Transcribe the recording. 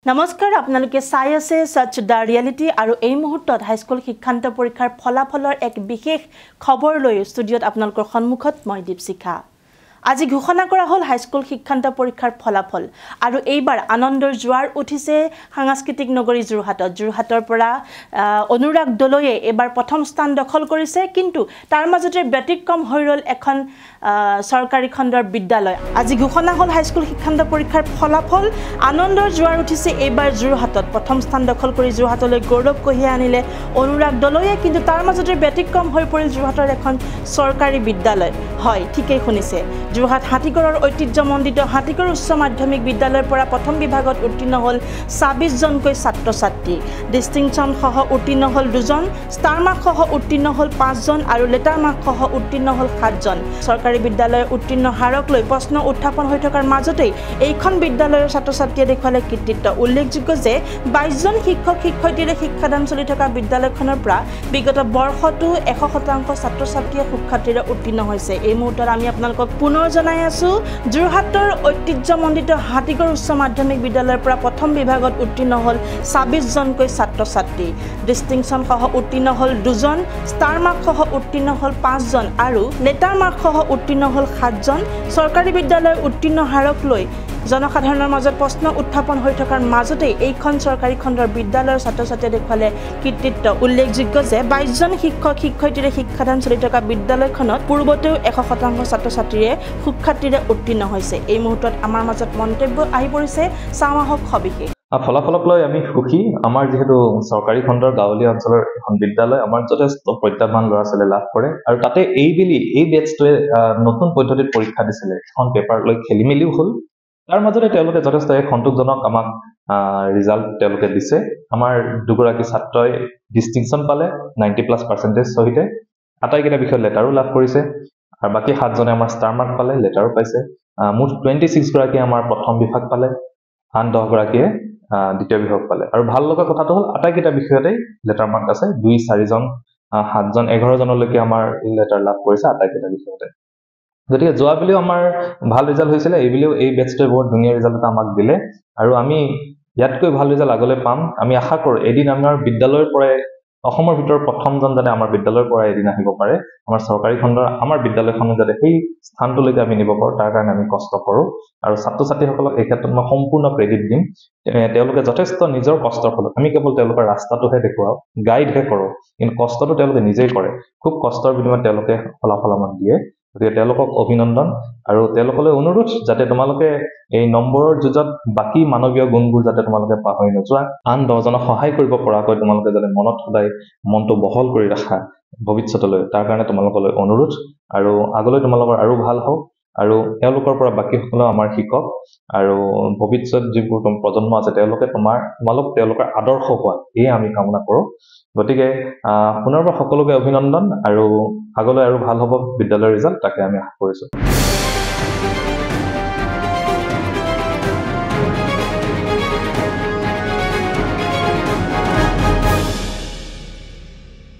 নমস্কাৰ আপোনালোকে চাই আছে সচ দা ৰিয়েলিটি আৰু এই মুহূৰ্তত হাইস্কুল শিক্ষান্ত পৰীক্ষাৰ ফলাফলৰ এক বিশেষ খবৰ লৈ ষ্টুডিঅত আপোনালোকৰ সন্মুখত মই দীপশিখা আজি ঘোষণা কৰা হল হাইস্কুল শিক্ষান্ত পৰীক্ষাৰ ফলাফল আৰু এইবাৰ আনন্দৰ জোৱাৰ উঠিছে সাংস্কৃতিক নগৰী জুৰহাটৰ পৰা অনুৰাগ দলৈয়ে এবাৰ প্ৰথম স্থান দখল কৰিছে কিন্তু তাৰ মাজতে ব্যতিক্ৰম হৈ ৰল এখন সৰকাৰী খণ্ডৰ বিদ্যালয় আজি ঘোষণা হল হাইস্কুল শিক্ষান্ত পৰীক্ষাৰ ফলাফল আনন্দৰ জোৱাৰ উঠিছে এইবাৰ জুৰহাটত প্ৰথম স্থান দখল কৰি জুৰহাটলৈ গৌৰৱ কঢ়িয়াই আনিলে অনুৰাগ দলৈয়ে কিন্তু তাৰ মাজতে ব্যতিক্ৰম হৈ পৰিল জুৰহাটৰ এখন সৰকাৰী বিদ্যালয় হয় ঠিকই শুনিছে জুৰহাট হাতীগড়ৰ ঐতিহ্যমণ্ডিত হাতীগড় উচ্চ মাধ্যমিক বিদ্যালয়ৰ পৰা প্ৰথম বিভাগত উত্তীৰ্ণ হল ২৬ জনকৈ ছাত্ৰ-ছাত্ৰী ডিষ্টিংচন সহ উত্তীৰ্ণ হল ২ জন ষ্টাৰ মাৰ্ক সহ উত্তীৰ্ণ হল ৫ জন আৰু লেটাৰ মাৰ্ক সহ উত্তীৰ্ণ হল ৭ জন চৰকাৰী বিদ্যালয়ৰ উত্তীৰ্ণ হাৰক লৈ প্ৰশ্ন উত্থাপন হৈ থকাৰ মাজতেই এইখন বিদ্যালয়ৰ ছাত্ৰ-ছাত্ৰীয়ে দেখুৱালে কৃতিত্ব উল্লেখযোগ্য যে ২২ জন শিক্ষক-শিক্ষয়িত্ৰীৰে শিক্ষাদান চলি থকা বিদ্যালয়খনৰ পৰা বিগত বৰ্ষটো ১০০% ছাত্ৰ-ছাত্ৰীয়ে সুখ্যাতিৰে উত্তীৰ্ণ হৈছে এই মুহূৰ্তত আমি আপোনালোকক পুনৰ জনাই আছো জুৰহাটৰ ঐতিহ্যমণ্ডিত হাতীগড় উচ্চ মাধ্যমিক বিদ্যালয়ৰ পৰা প্ৰথম বিভাগত উত্তীৰ্ণ হল ২৬ জনকৈ ছাত্ৰ-ছাত্ৰী ডিষ্টিংচন সহ উত্তীৰ্ণ হল ২ জন ষ্টাৰ মাৰ্ক সহ উত্তীৰ্ণ হল ৫ জন আৰু লেটাৰ মাৰ্ক সহ উত্তীৰ্ণ হল ৭ জন চৰকাৰী বিদ্যালয়ৰ উত্তীৰ্ণ হাৰক লৈ জনসাধাৰণৰ মাজত প্ৰশ্ন উত্থাপন হৈ থকাৰ মাজতেই এইখন চৰকাৰী খণ্ডৰ বিদ্যালয়ৰ ছাত্ৰ-ছাত্ৰীয়ে দেখুৱালে কৃতিত্ব উল্লেখযোগ্য যে ২২ জন শিক্ষক-শিক্ষয়িত্ৰীৰে শিক্ষাদান চলি থকা বিদ্যালয়খনত পূৰ্বতেও ১০০% ছাত্ৰ-ছাত্ৰীৰে সুখ্যাতিৰে উত্তীৰ্ণ হৈছে এই মুহূৰ্তত আমাৰ মাজত মন্তব্য আহি পৰিছে চাওঁআহক সবিশেষ ফলাফলক লৈ আমি সুখী আমাৰ যেহেতু চৰকাৰী খণ্ডৰ গাঁৱলীয়া অঞ্চলৰ এখন বিদ্যালয় আমাৰ যথেষ্ট প্ৰত্যাহ্বান ল'ৰা-ছোৱালীয়ে লাভ কৰে আৰু তাতে এই বেটছটোৱে নতুন পদ্ধতিত পৰীক্ষা দিছিলে এখন পেপাৰ লৈ খেলি মেলিও হ'ল তাৰ মাজতে তেওঁলোকে যথেষ্ট সন্তোষজনক আমাক ৰিজাল্ট তেওঁলোকে দিছে আমাৰ দুগৰাকী ছাত্ৰই ডিষ্টিংচন পালে 90+ % সহিতে আটাইকেইটা বিষয়ত লেটাৰো লাভ কৰিছে আৰু বাকী ৭ জনে আমাৰ ষ্টাৰ মাৰ্ক পালে লেটাৰো পাইছে মুঠ 26 গৰাকী আমাৰ প্ৰথম বিভাগ পালে আন 10 গৰাকীয়ে দ্বিতীয় বিভাগ পালে আৰু ভাল লগা কথাটো হ'ল আটাইকেইটা বিষয়তেই লেটাৰ মাৰ্ক আছে 2-4 জন 7 জন 11 জনলৈকে আমাৰ লেটাৰ লাভ কৰিছে আটাইকেইটা বিষয়তে গতিকে যোৱাবেলিও আমাৰ ভাল ৰিজাল্ট হৈছিলে এই বেটছটোৱে বহুত ধুনীয়া ৰিজাল্ট এটা আমাক দিলে আৰু আমি ইয়াতকৈ ভাল ৰিজাল্ট আগলৈ পাম আমি আশা কৰোঁ এদিন আমাৰ বিদ্যালয়ৰ পৰাই অসমৰ ভিতৰত প্ৰথমজন যাতে আমাৰ বিদ্যালয়ৰ পৰা এদিন আহিব পাৰে আমাৰ চৰকাৰী খণ্ডৰ আমাৰ বিদ্যালয়খনো যাতে সেই স্থানটোলৈকে আমি নিব পাৰোঁ তাৰ কাৰণে আমি কষ্ট কৰোঁ আৰু ছাত্ৰ-ছাত্ৰীসকলক এই ক্ষেত্ৰত মই সম্পূৰ্ণ ক্ৰেডিট দিম তেওঁলোকে যথেষ্ট নিজৰ কষ্টৰ ফলত আমি কেৱল তেওঁলোকৰ ৰাস্তাটোহে দেখুৱাওঁ গাইডহে কৰোঁ কিন্তু কষ্টটো তেওঁলোকে নিজেই কৰে খুব কষ্টৰ বিনিময়ত তেওঁলোকে ফলাফল আমাক দিয়ে গতিকে তেওঁলোকক অভিনন্দন আৰু তেওঁলোকলৈ অনুৰোধ যাতে তোমালোকে এই নম্বৰৰ যুঁজত বাকী মানৱীয় গুণবোৰ যাতে তোমালোকে পাহৰি নোযোৱা আন 10 জনক সহায় কৰিব পৰাকৈ তোমালোকে যাতে মনত সদায় মনটো বহল কৰি ৰাখা ভৱিষ্যতলৈ তাৰ কাৰণে তোমালোকলৈ অনুৰোধ আৰু আগলৈ তোমালোকৰ আৰু ভাল হওক আৰু তেওঁলোকৰ পৰা বাকীসকলেও আমাৰ শিকক আৰু ভৱিষ্যত যিবোৰ প্ৰজন্ম আছে তোমালোক তেওঁলোকৰ আদৰ্শ হোৱা এই আমি কামনা কৰোঁ গতিকে পুনৰবাৰ সকলোকে অভিনন্দন আৰু আগলৈ আৰু ভাল হ'ব বিদ্যালয়ৰ ৰিজাল্ট তাকে আমি আশা কৰিছোঁ